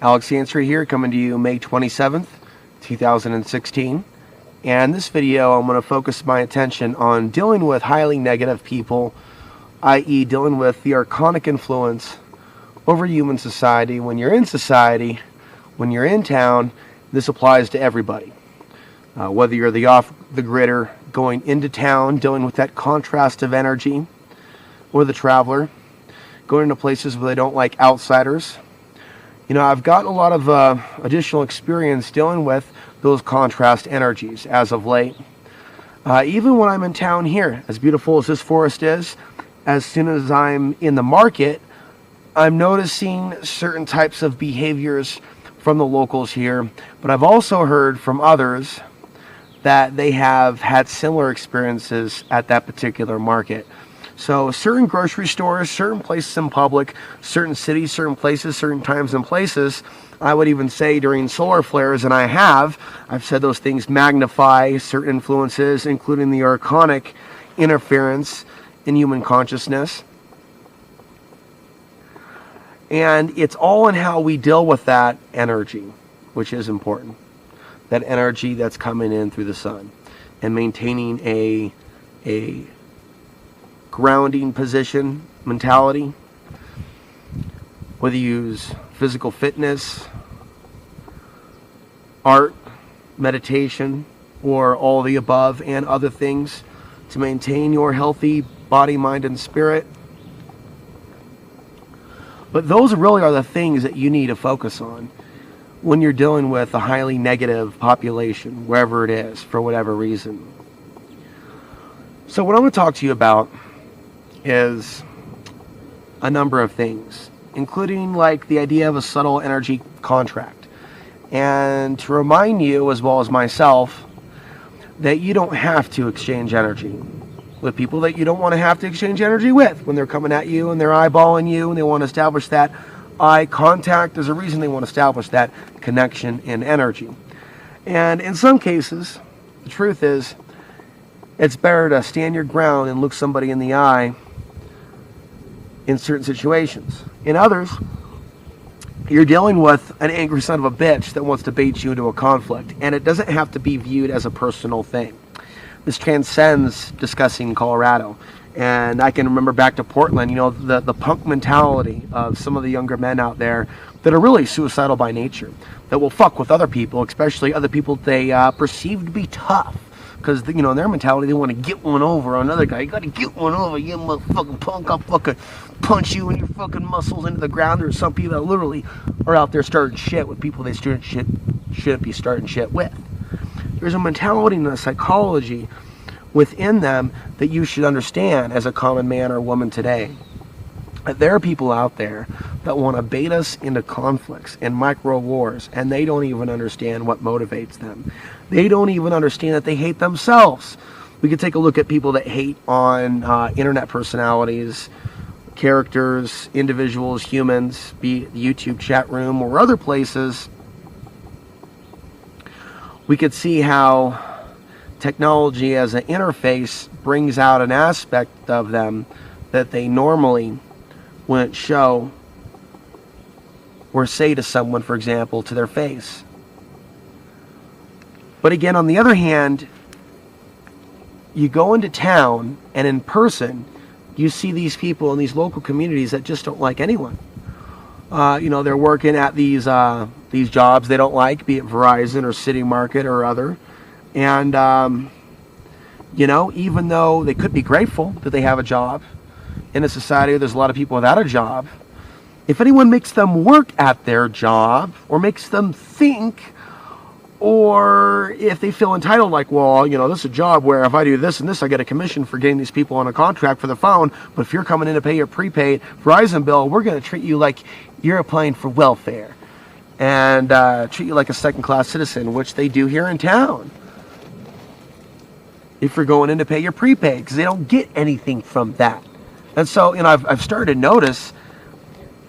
Alex Answer here, coming to you May 27th, 2016. And in this video, I'm going to focus my attention on dealing with highly negative people, i.e. dealing with the archonic influence over human society. When you're in society, when you're in town, this applies to everybody. Whether you're the off-the-gridder going into town, dealing with that contrast of energy, or the traveler, going into places where they don't like outsiders. You know, I've gotten a lot of additional experience dealing with those contrast energies as of late. Even when I'm in town here, as beautiful as this forest is, as soon as I'm in the market, I'm noticing certain types of behaviors from the locals here. But I've also heard from others that they have had similar experiences at that particular market. So certain grocery stores, certain places in public, certain cities, certain places, certain times and places, I would even say during solar flares, and I've said those things magnify certain influences, including the archonic interference in human consciousness. And it's all in how we deal with that energy, which is important. That energy that's coming in through the sun and maintaining a grounding position mentality, whether you use physical fitness, art, meditation, or all the above and other things to maintain your healthy body, mind, and spirit. But those really are the things that you need to focus on when you're dealing with a highly negative population, wherever it is, for whatever reason. So what I'm going to talk to you about is a number of things, including like the idea of a subtle energy contract. And to remind you, as well as myself, that you don't have to exchange energy with people that you don't want to have to exchange energy with when they're coming at you and they're eyeballing you and they want to establish that eye contact. There's a reason they want to establish that connection in energy. And in some cases, the truth is, it's better to stand your ground and look somebody in the eye in certain situations. In others, you're dealing with an angry son of a bitch that wants to bait you into a conflict, and it doesn't have to be viewed as a personal thing. This transcends discussing Colorado. And I can remember back to Portland, you know, the punk mentality of some of the younger men out there that are really suicidal by nature, that will fuck with other people, especially other people they perceive to be tough. Because, you know, in their mentality, they want to get one over on another guy. You got to get one over, you motherfucking punk. I'll fucking punch you and your fucking muscles into the ground. There's some people that literally are out there starting shit with people they shouldn't be starting shit with. There's a mentality and a psychology within them that you should understand as a common man or woman today. There are people out there that want to bait us into conflicts and micro wars, and they don't even understand what motivates them. They don't even understand that they hate themselves. We could take a look at people that hate on internet personalities, characters, individuals, humans, be it the YouTube chat room or other places. We could see how technology as an interface brings out an aspect of them that they normally wouldn't show or say to someone, for example, to their face. But again, on the other hand, you go into town and in person, you see these people in these local communities that just don't like anyone. You know, they're working at these jobs they don't like, be it Verizon or City Market or other. And, you know, even though they could be grateful that they have a job, in a society where there's a lot of people without a job, if anyone makes them work at their job or makes them think, or if they feel entitled, like, well, you know, this is a job where if I do this and this, I get a commission for getting these people on a contract for the phone, but if you're coming in to pay your prepaid Verizon bill, we're going to treat you like you're applying for welfare and treat you like a second-class citizen, which they do here in town. If you're going in to pay your prepaid, because they don't get anything from that. And so, you know, I've started to notice,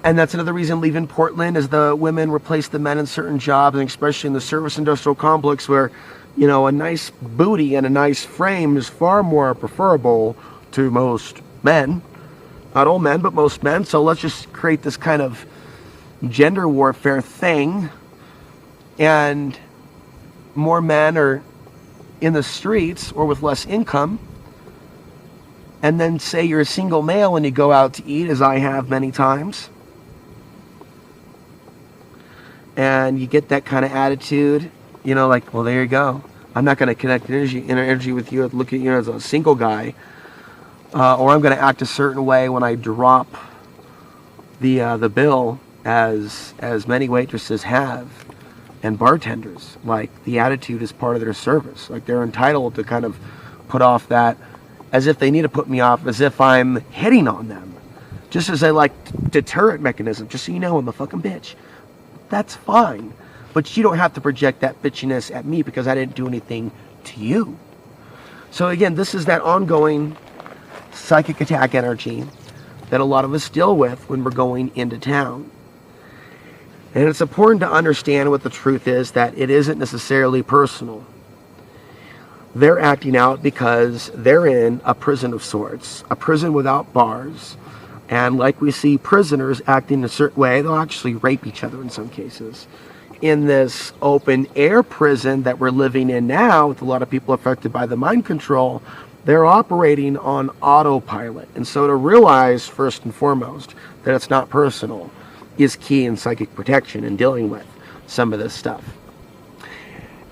and that's another reason leaving Portland is the women replace the men in certain jobs, and especially in the service industrial complex where, you know, a nice booty and a nice frame is far more preferable to most men. Not all men, but most men. So let's just create this kind of gender warfare thing, and more men are in the streets or with less income, and then say you're a single male and you go out to eat, as I have many times, and you get that kind of attitude, like, well, there you go. I'm not going to connect energy with you, look at you as a single guy, or I'm going to act a certain way when I drop the bill, as many waitresses have, and bartenders. Like, the attitude is part of their service. Like, they're entitled to kind of put off that, as if they need to put me off, as if I'm hitting on them. Just as I like deterrent mechanism, just so you know I'm a fucking bitch. That's fine. But you don't have to project that bitchiness at me because I didn't do anything to you. So again, this is that ongoing psychic attack energy that a lot of us deal with when we're going into town. And it's important to understand what the truth is, that it isn't necessarily personal. They're acting out because they're in a prison of sorts, a prison without bars. And like we see prisoners acting in a certain way, they'll actually rape each other in some cases. In this open air prison that we're living in now, with a lot of people affected by the mind control, they're operating on autopilot. And so to realize, first and foremost, that it's not personal is key in psychic protection and dealing with some of this stuff.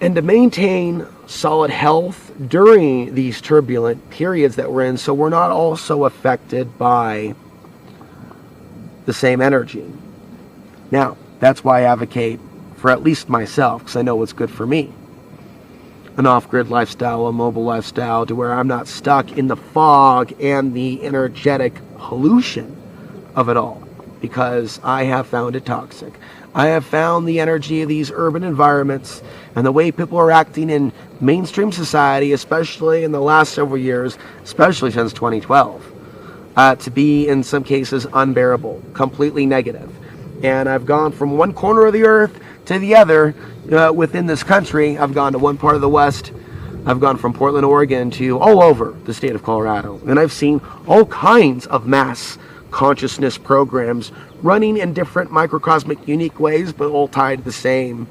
And to maintain solid health during these turbulent periods that we're in, so we're not also affected by the same energy. Now, that's why I advocate for at least myself, because I know what's good for me. An off-grid lifestyle, a mobile lifestyle, to where I'm not stuck in the fog and the energetic pollution of it all, because I have found it toxic. I have found the energy of these urban environments and the way people are acting in mainstream society, especially in the last several years, especially since 2012, to be in some cases unbearable, completely negative. And I've gone from one corner of the earth to the other within this country. I've gone to one part of the West. I've gone from Portland, Oregon to all over the state of Colorado. And I've seen all kinds of mass consciousness programs running in different microcosmic, unique ways, but all tied to the same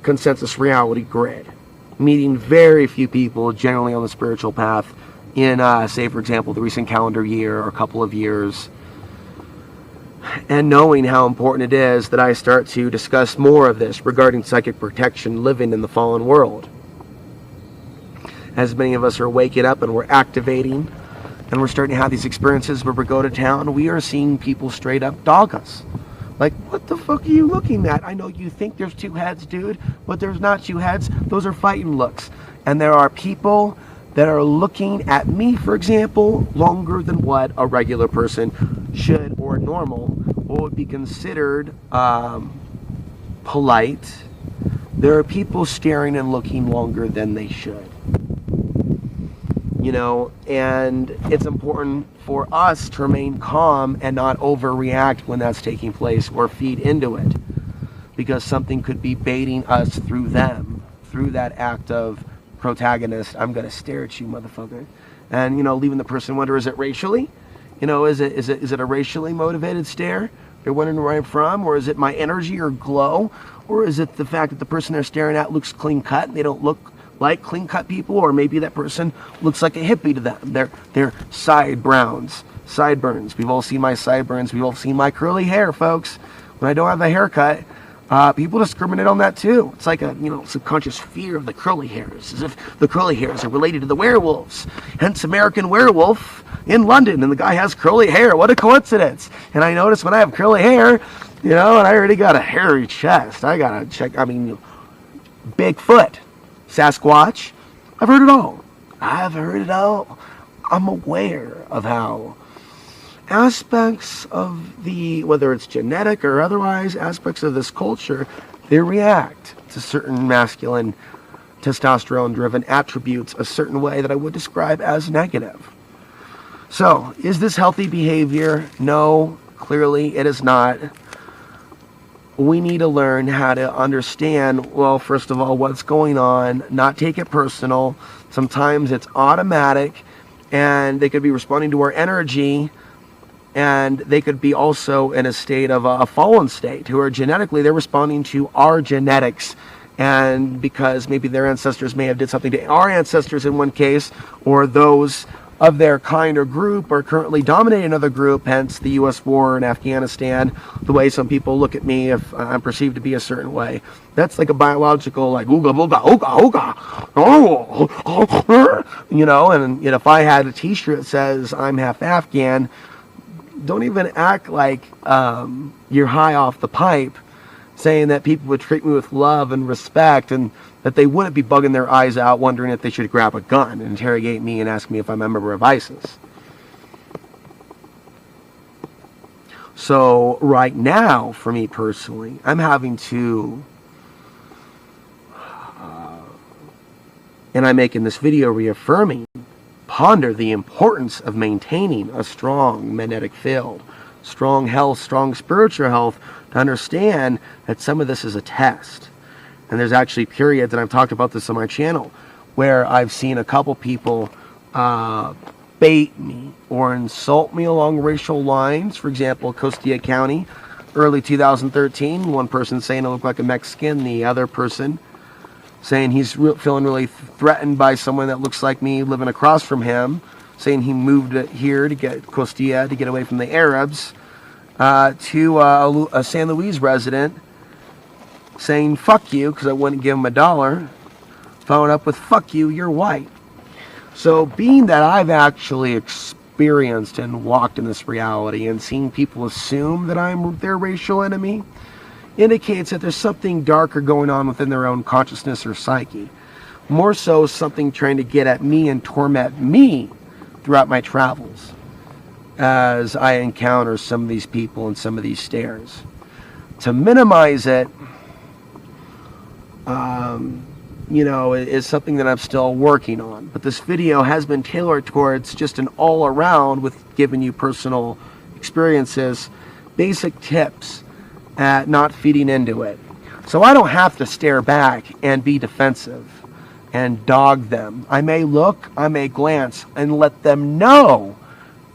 consensus reality grid. Meeting very few people generally on the spiritual path in, say, for example, the recent calendar year or a couple of years. And knowing how important it is that I start to discuss more of this regarding psychic protection living in the fallen world. As many of us are waking up and we're activating and we're starting to have these experiences where we go to town, we are seeing people straight up dog us. Like, what the fuck are you looking at? I know you think there's two heads, dude, but there's not two heads. Those are fighting looks. And there are people that are looking at me, for example, longer than what a regular person should, or normal, what would be considered polite. There are people staring and looking longer than they should. And it's important for us to remain calm and not overreact when that's taking place or feed into it, because something could be baiting us through them, through that act of protagonist. I'm gonna stare at you, motherfucker, and leaving the person wonder, is it racially? Is it a racially motivated stare? They're wondering where I'm from, or is it my energy or glow, or is it the fact that the person they're staring at looks clean cut and they don't look like clean cut people, or maybe that person looks like a hippie to them. They're sideburns. We've all seen my sideburns. We've all seen my curly hair, folks. When I don't have a haircut, people discriminate on that too. It's like a subconscious fear of the curly hairs, as if the curly hairs are related to the werewolves. Hence American Werewolf in London, and the guy has curly hair. What a coincidence! And I notice when I have curly hair, and I already got a hairy chest. I gotta check. Bigfoot, Sasquatch. I've heard it all. I'm aware of how aspects of whether it's genetic or otherwise, aspects of this culture, they react to certain masculine, testosterone-driven attributes a certain way that I would describe as negative. So, is this healthy behavior? No, clearly it is not. We need to learn how to understand, well, first of all, what's going on, not take it personal. Sometimes it's automatic, and they could be responding to our energy and they could be also in a state of a fallen state, who are genetically, they're responding to our genetics, and because maybe their ancestors may have did something to our ancestors in one case, or those of their kind or group are currently dominating another group, hence the U.S. war in Afghanistan, the way some people look at me if I'm perceived to be a certain way. That's like a biological, like, ooga, ooga, ooga, ooga, oh, you know, and if I had a t-shirt that says I'm half Afghan, don't even act like you're high off the pipe, saying that people would treat me with love and respect, and that they wouldn't be bugging their eyes out wondering if they should grab a gun and interrogate me and ask me if I'm a member of ISIS. So right now, for me personally, I'm having to, and I'm making this video reaffirming, ponder the importance of maintaining a strong magnetic field, strong health, strong spiritual health, to understand that some of this is a test. And there's actually periods, and I've talked about this on my channel, where I've seen a couple people bait me or insult me along racial lines. For example, Costilla County, early 2013, one person saying I look like a Mexican, the other person saying he's feeling really threatened by someone that looks like me living across from him, saying he moved here to get Costilla, to get away from the Arabs, to a San Luis resident saying fuck you because I wouldn't give him $1, followed up with fuck you, you're white. So being that I've actually experienced and walked in this reality and seen people assume that I'm their racial enemy, indicates that there's something darker going on within their own consciousness or psyche. More so something trying to get at me and torment me throughout my travels as I encounter some of these people and some of these stares. To minimize it, you know, is something that I'm still working on. But this video has been tailored towards just an all-around, with giving you personal experiences, basic tips at not feeding into it. So I don't have to stare back and be defensive and dog them. I may look, I may glance, and let them know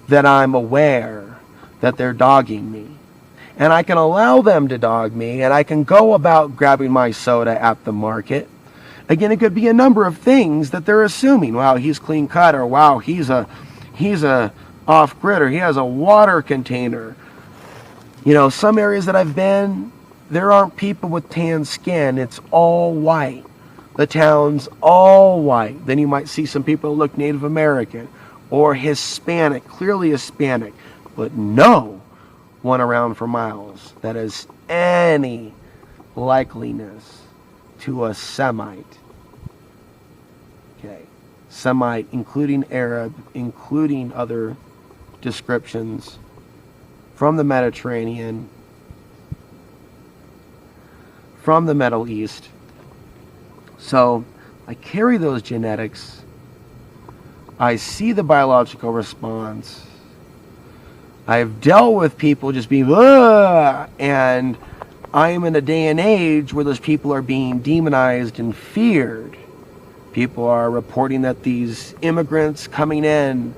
that I'm aware that they're dogging me. And I can allow them to dog me, and I can go about grabbing my soda at the market. Again, it could be a number of things that they're assuming. Wow, he's clean cut, or wow, he's a off-grid, or he has a water container. You know, some areas that I've been, there aren't people with tan skin. It's all white. The town's all white. Then you might see some people who look Native American or Hispanic, clearly Hispanic, but no one around for miles that has any likeliness to a Semite. Okay, Semite, including Arab, including other descriptions from the Mediterranean, from the Middle East. So I carry those genetics. I see the biological response. I've dealt with people just being, ugh, and I am in a day and age where those people are being demonized and feared. People are reporting that these immigrants coming in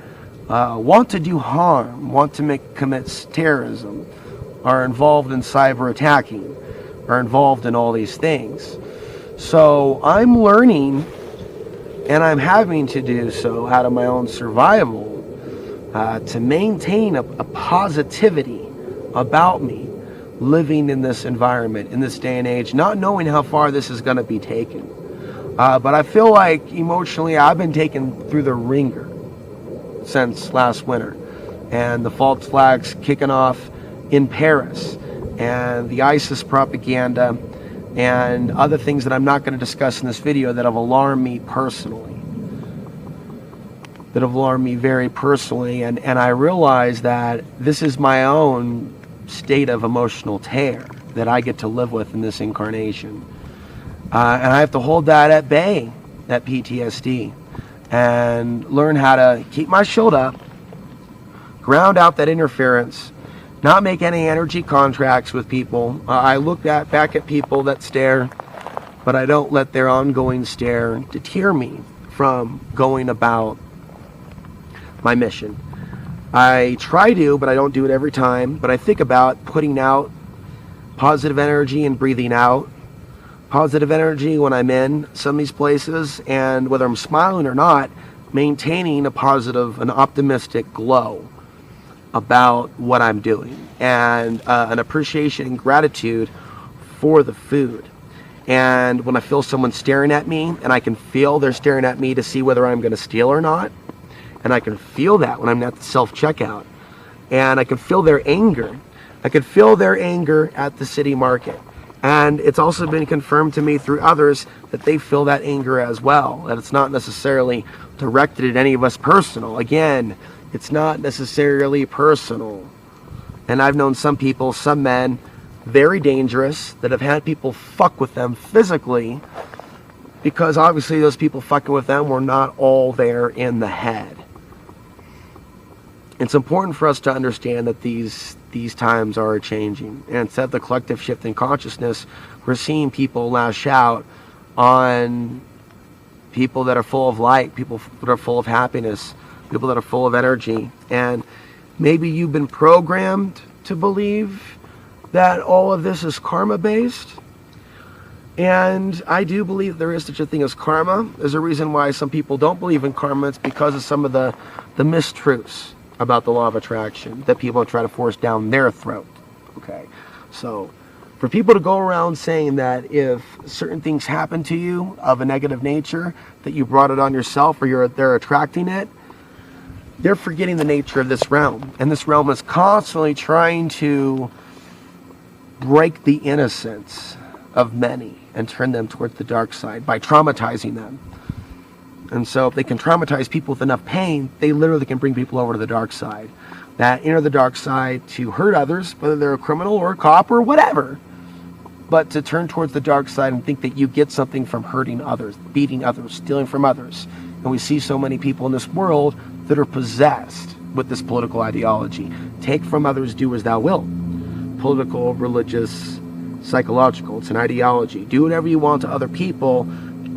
want to do harm, want to commit terrorism, are involved in cyber attacking, are involved in all these things. So I'm learning, and I'm having to do so out of my own survival, to maintain a positivity about me living in this environment, in this day and age, not knowing how far this is going to be taken. But I feel like emotionally I've been taken through the ringer since last winter, and the false flags kicking off in Paris, and the ISIS propaganda, and other things that I'm not going to discuss in this video that have alarmed me personally. That have alarmed me very personally, and I realize that this is my own state of emotional tear that I get to live with in this incarnation. And I have to hold that at bay, that PTSD, and learn how to keep my shield up, ground out that interference, not make any energy contracts with people. I look back at people that stare, but I don't let their ongoing stare deter me from going about my mission. I try to, but I don't do it every time. But I think about putting out positive energy and breathing out positive energy when I'm in some of these places, and whether I'm smiling or not, maintaining a positive, an optimistic glow about what I'm doing, and an appreciation and gratitude for the food. And when I feel someone staring at me, and I can feel they're staring at me to see whether I'm going to steal or not, and I can feel that when I'm at the self-checkout, and I can feel their anger. I can feel their anger at the city market. And it's also been confirmed to me through others that they feel that anger as well, that it's not necessarily directed at any of us personal. Again, it's not necessarily personal. And I've known some people, some men, very dangerous, that have had people fuck with them physically, because obviously those people fucking with them were not all there in the head. It's important for us to understand that these times are changing. And instead of the collective shift in consciousness, we're seeing people lash out on people that are full of light, people that are full of happiness, people that are full of energy. And maybe you've been programmed to believe that all of this is karma-based. And I do believe there is such a thing as karma. There's a reason why some people don't believe in karma. It's because of some of the mistruths about the law of attraction that people try to force down their throat. Okay, so for people to go around saying that if certain things happen to you of a negative nature, that you brought it on yourself, or they're attracting it, they're forgetting the nature of this realm. And this realm is constantly trying to break the innocence of many and turn them towards the dark side by traumatizing them. And so if they can traumatize people with enough pain, they literally can bring people over to the dark side. That enter the dark side to hurt others, whether they're a criminal or a cop or whatever, but to turn towards the dark side and think that you get something from hurting others, beating others, stealing from others. And we see so many people in this world that are possessed with this political ideology. Take from others, do as thou wilt. Political, religious, psychological. It's an ideology. Do whatever you want to other people.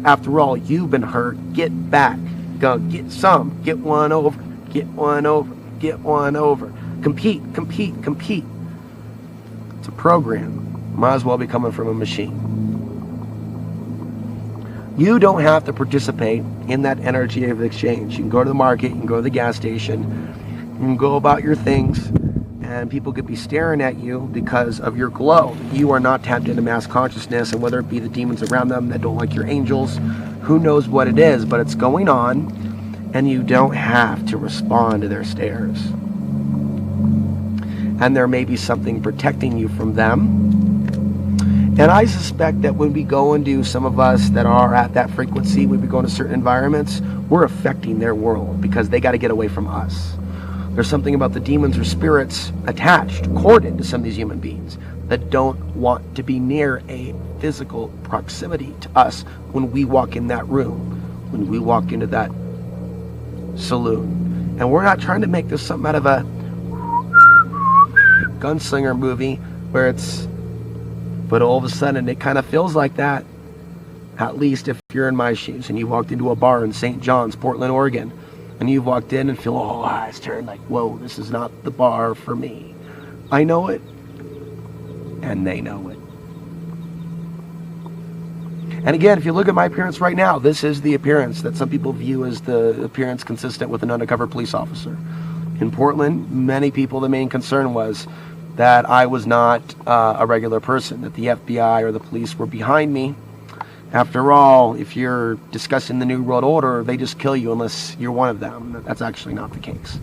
After all, you've been hurt. Get back. Go get some. Get one over. Get one over. Get one over. Compete, compete, compete. It's a program. Might as well be coming from a machine. You don't have to participate in that energy of exchange. You can go to the market, you can go to the gas station, you can go about your things, and people could be staring at you because of your glow. You are not tapped into mass consciousness, and whether it be the demons around them that don't like your angels, who knows what it is, but it's going on, and you don't have to respond to their stares. And there may be something protecting you from them. And I suspect that when we go and do, some of us that are at that frequency, when we go into certain environments, we're affecting their world because they got to get away from us. There's something about the demons or spirits attached, corded to some of these human beings that don't want to be near a physical proximity to us when we walk in that room, when we walk into that saloon. And we're not trying to make this something out of a gunslinger movie where it's, but all of a sudden it kind of feels like that. At least if you're in my shoes and you walked into a bar in St. John's, Portland, Oregon, and you walked in and feel all eyes turned like, whoa, this is not the bar for me. I know it, and they know it. And again, if you look at my appearance right now, this is the appearance that some people view as the appearance consistent with an undercover police officer. In Portland, many people, the main concern was that I was not a regular person, that the FBI or the police were behind me. After all, if you're discussing the New World Order, they just kill you unless you're one of them. That's actually not the case.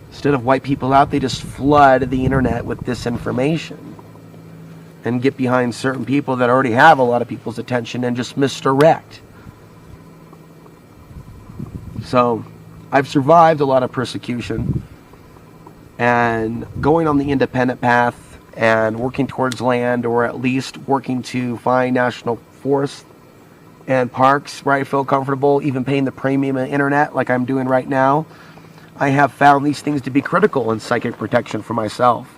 Instead of wipe people out, they just flood the internet with disinformation and get behind certain people that already have a lot of people's attention and just misdirect. So I've survived a lot of persecution, and going on the independent path and working towards land, or at least working to find national forests and parks where I feel comfortable, even paying the premium internet like I'm doing right now, I have found these things to be critical in psychic protection for myself.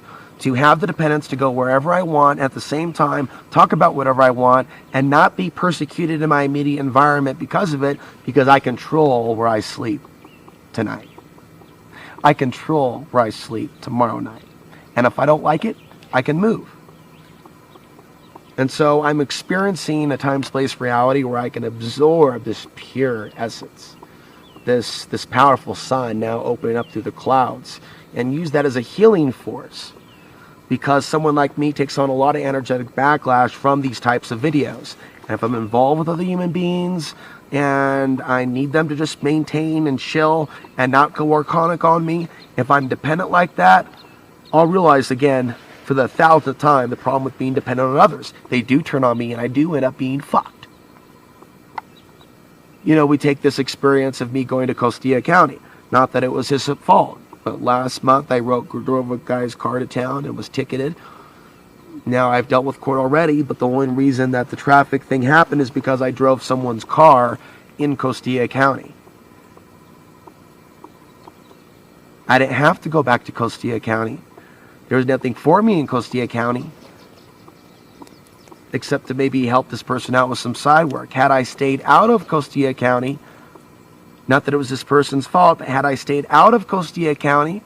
To have the dependence to go wherever I want, at the same time talk about whatever I want, and not be persecuted in my immediate environment because of it, because I control where I sleep. tonight. I control where I sleep tomorrow night. And if I don't like it, I can move. And so I'm experiencing a time-space reality where I can absorb this pure essence, this powerful sun now opening up through the clouds, and use that as a healing force. Because someone like me takes on a lot of energetic backlash from these types of videos. And if I'm involved with other human beings and I need them to just maintain and chill and not go archonic on me, if I'm dependent like that, I'll realize again, for the 1,000th time, the problem with being dependent on others. They do turn on me and I do end up being fucked. You know, we take this experience of me going to Costilla County. Not that it was his fault, but last month I drove a guy's car to town and was ticketed. Now I've dealt with court already, but the only reason that the traffic thing happened is because I drove someone's car in Costilla County. I didn't have to go back to Costilla County. There was nothing for me in Costilla County except to maybe help this person out with some side work. Had I stayed out of Costilla County, not that it was this person's fault, but had I stayed out of Costilla County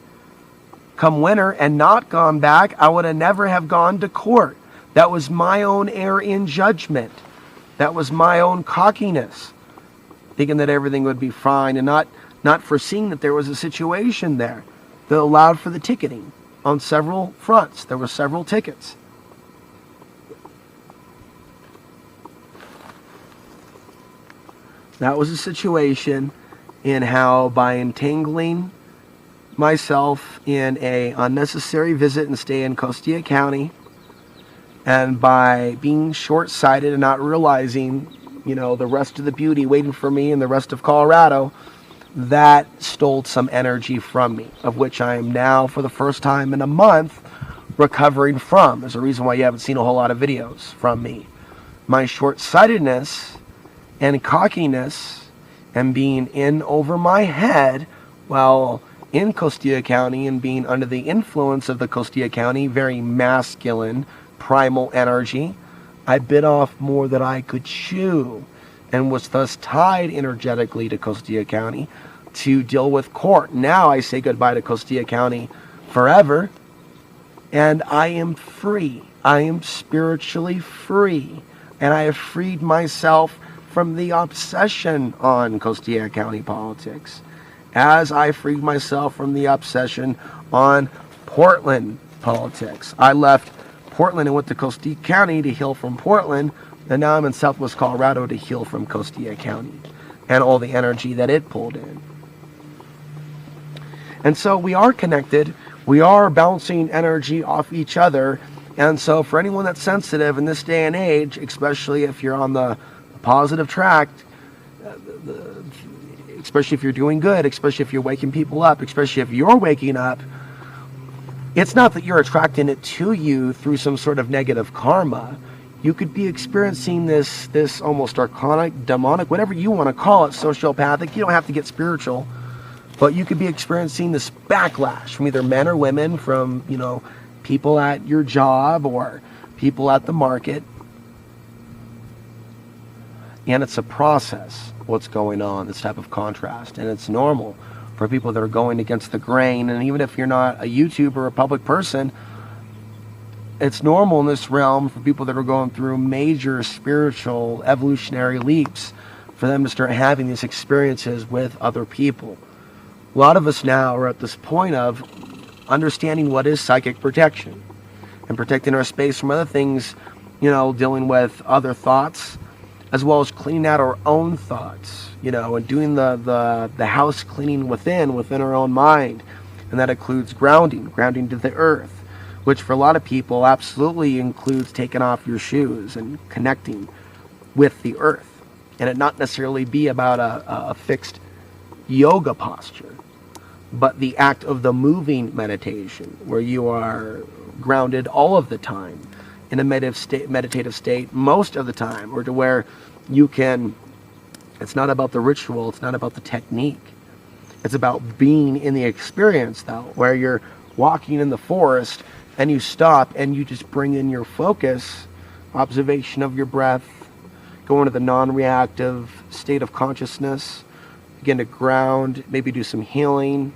come winter and not gone back, I would have never have gone to court. That was my own error in judgment. That was my own cockiness, thinking that everything would be fine and not foreseeing that there was a situation there that allowed for the ticketing. On several fronts, there were several tickets. That was a situation in how by entangling myself in a unnecessary visit and stay in Costilla County, and by being short-sighted and not realizing, you know, the rest of the beauty waiting for me in the rest of Colorado, that stole some energy from me, of which I am now, for the first time in a month, recovering from. There's a reason why you haven't seen a whole lot of videos from me. My short-sightedness and cockiness and being in over my head while in Costilla County and being under the influence of the Costilla County, very masculine, primal energy, I bit off more than I could chew and was thus tied energetically to Costilla County to deal with court. Now I say goodbye to Costilla County forever, and I am free. I am spiritually free, and I have freed myself from the obsession on Costilla County politics, as I freed myself from the obsession on Portland politics. I left Portland and went to Costilla County to heal from Portland, and now I'm in Southwest Colorado to heal from Costilla County and all the energy that it pulled in. And so we are connected. We are bouncing energy off each other. And so for anyone that's sensitive in this day and age, especially if you're on the positive track, especially if you're doing good, especially if you're waking people up, especially if you're waking up, it's not that you're attracting it to you through some sort of negative karma. You could be experiencing this almost archonic, demonic, whatever you want to call it, sociopathic. You don't have to get spiritual, but you could be experiencing this backlash from either men or women, from, you know, people at your job or people at the market. And it's a process, what's going on, this type of contrast. And it's normal for people that are going against the grain. And even if you're not a YouTuber or a public person, it's normal in this realm for people that are going through major spiritual evolutionary leaps for them to start having these experiences with other people. A lot of us now are at this point of understanding what is psychic protection and protecting our space from other things, you know, dealing with other thoughts, as well as cleaning out our own thoughts, you know, and doing the house cleaning within our own mind. And that includes grounding to the earth, which for a lot of people absolutely includes taking off your shoes and connecting with the earth. And it not necessarily be about a fixed yoga posture, but the act of the moving meditation, where you are grounded all of the time in a meditative state most of the time, or to where you can, it's not about the ritual, it's not about the technique. It's about being in the experience, though, where you're walking in the forest and you stop and you just bring in your focus, observation of your breath, go into the non-reactive state of consciousness, begin to ground, maybe do some healing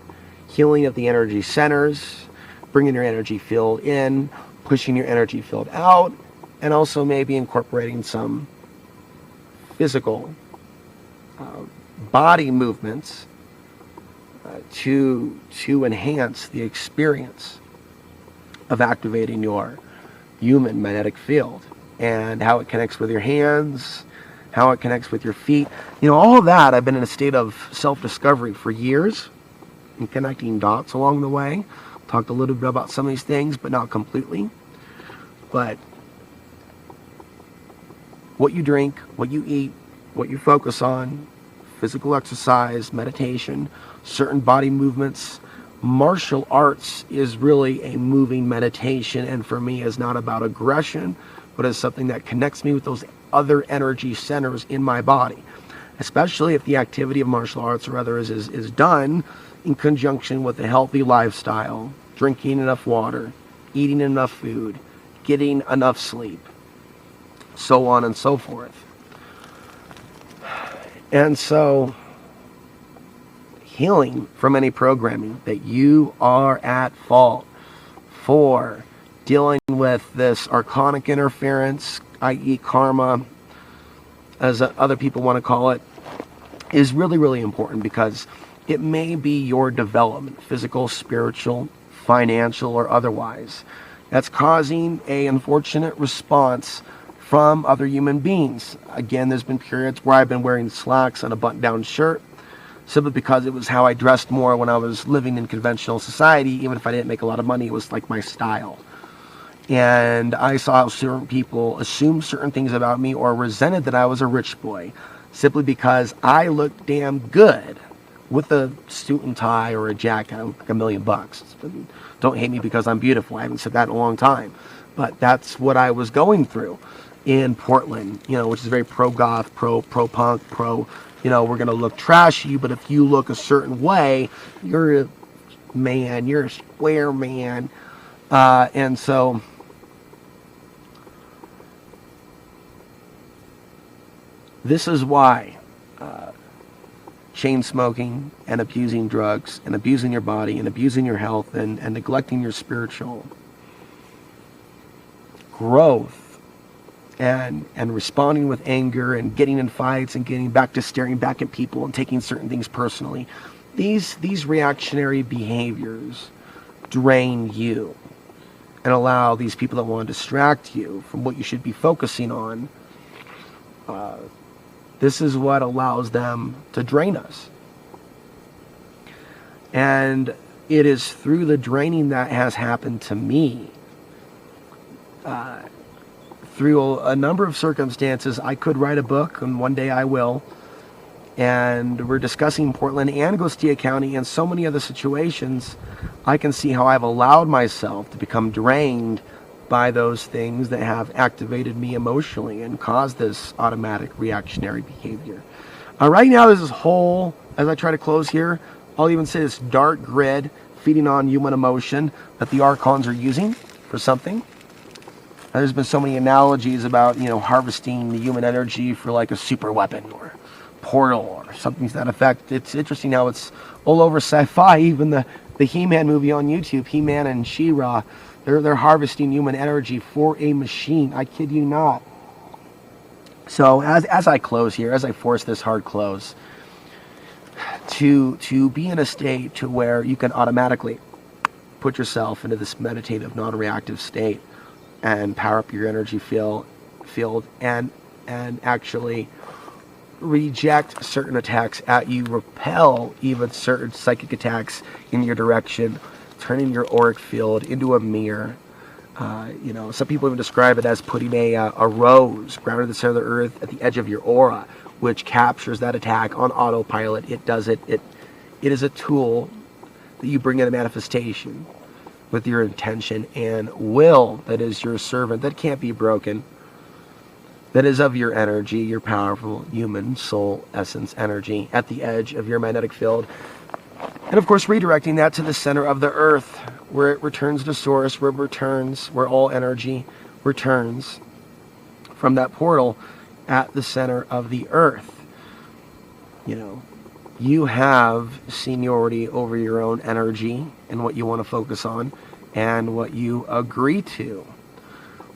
of the energy centers, bringing your energy field in, pushing your energy field out, and also maybe incorporating some physical body movements to enhance the experience of activating your human magnetic field, and how it connects with your hands, how it connects with your feet. All of that, I've been in a state of self-discovery for years and connecting dots along the way. Talked a little bit about some of these things, but not completely. But what you drink, what you eat, what you focus on, physical exercise, meditation, certain body movements, martial arts is really a moving meditation, and for me is not about aggression, but is something that connects me with those other energy centers in my body, especially if the activity of martial arts or other is done in conjunction with a healthy lifestyle, drinking enough water, eating enough food, getting enough sleep, so on and so forth. And so, healing from any programming that you are at fault for, dealing with this archonic interference, i.e. karma, as other people want to call it, is really, really important, because it may be your development, physical, spiritual, financial, or otherwise, that's causing an unfortunate response from other human beings. Again, there's been periods where I've been wearing slacks and a button-down shirt, simply because it was how I dressed more when I was living in conventional society. Even if I didn't make a lot of money, it was like my style. And I saw certain people assume certain things about me or resented that I was a rich boy, simply because I looked damn good with a suit and tie or a jacket, like $1 million. Don't hate me because I'm beautiful. I haven't said that in a long time. But that's what I was going through in Portland, which is very pro-goth, pro-punk, we're going to look trashy, but if you look a certain way, you're a man, you're a square man. And so this is why chain smoking and abusing drugs and abusing your body and abusing your health and neglecting your spiritual growth and responding with anger and getting in fights and getting back to staring back at people and taking certain things personally, these reactionary behaviors drain you and allow these people that want to distract you from what you should be focusing on. This is what allows them to drain us. And it is through the draining that has happened to me. Through a number of circumstances, I could write a book, and one day I will. And we're discussing Portland and Ghostia County and so many other situations. I can see how I've allowed myself to become drained by those things that have activated me emotionally and caused this automatic reactionary behavior. Right now, there's this whole, as I try to close here, I'll even say this dark grid feeding on human emotion that the Archons are using for something. There's been so many analogies about, harvesting the human energy for like a super weapon or portal or something to that effect. It's interesting how it's all over sci-fi. Even the He-Man movie on YouTube, He-Man and She-Ra, they're harvesting human energy for a machine. I kid you not. So as I close here, as I force this hard close, to be in a state to where you can automatically put yourself into this meditative, non-reactive state and power up your energy field and actually reject certain attacks at you, repel even certain psychic attacks in your direction, turning your auric field into a mirror. Some people even describe it as putting a rose grounded in the center of the earth at the edge of your aura, which captures that attack on autopilot. It does it. It is a tool that you bring into manifestation with your intention and will that is your servant, that can't be broken, that is of your energy, your powerful human soul essence energy at the edge of your magnetic field. And of course, redirecting that to the center of the earth, where it returns to source, where all energy returns from that portal at the center of the earth. You have seniority over your own energy and what you want to focus on and what you agree to.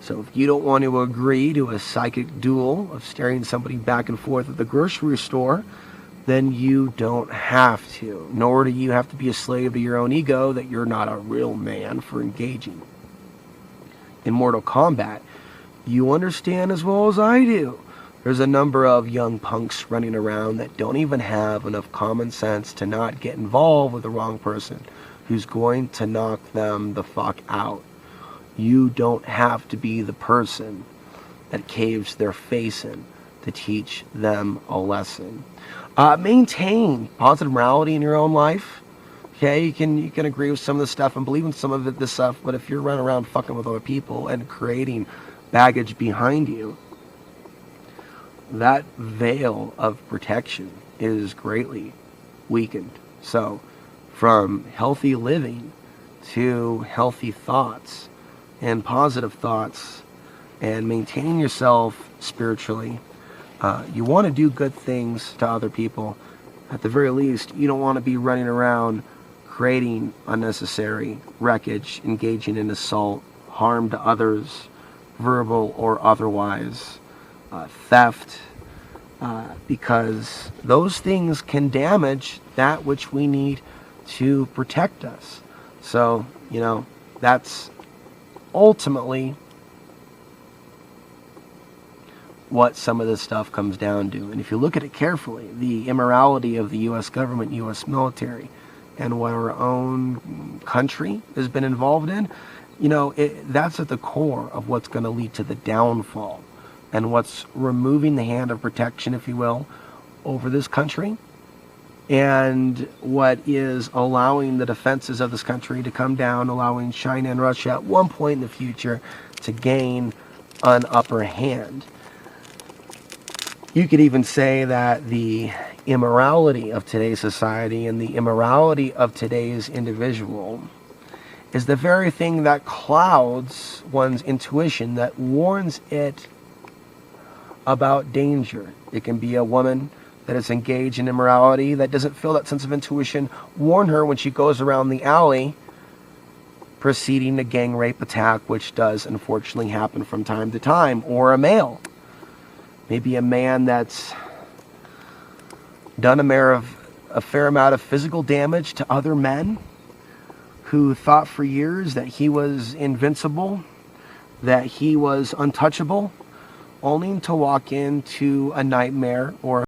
So if you don't want to agree to a psychic duel of staring somebody back and forth at the grocery store, then you don't have to. Nor do you have to be a slave to your own ego that you're not a real man for engaging in Mortal Kombat. You understand as well as I do. There's a number of young punks running around that don't even have enough common sense to not get involved with the wrong person who's going to knock them the fuck out. You don't have to be the person that caves their face in to teach them a lesson. Maintain positive morality in your own life. Okay, you can agree with some of this stuff and believe in some of this stuff, but if you're running around fucking with other people and creating baggage behind you, that veil of protection is greatly weakened. So, from healthy living to healthy thoughts and positive thoughts and maintaining yourself spiritually, you want to do good things to other people. At the very least, you don't want to be running around creating unnecessary wreckage, engaging in assault, harm to others, verbal or otherwise, theft, because those things can damage that which we need to protect us. So, that's ultimately what some of this stuff comes down to. And if you look at it carefully, the immorality of the U.S. government, U.S. military, and what our own country has been involved in, that's at the core of what's going to lead to the downfall and what's removing the hand of protection, if you will, over this country, and what is allowing the defenses of this country to come down, allowing China and Russia at one point in the future to gain an upper hand. You could even say that the immorality of today's society and the immorality of today's individual is the very thing that clouds one's intuition, that warns it about danger. It can be a woman that is engaged in immorality that doesn't feel that sense of intuition warn her when she goes around the alley preceding a gang rape attack, which does unfortunately happen from time to time. Or a male, maybe a man that's done a fair amount of physical damage to other men, who thought for years that he was invincible, that he was untouchable, only to walk into a nightmare or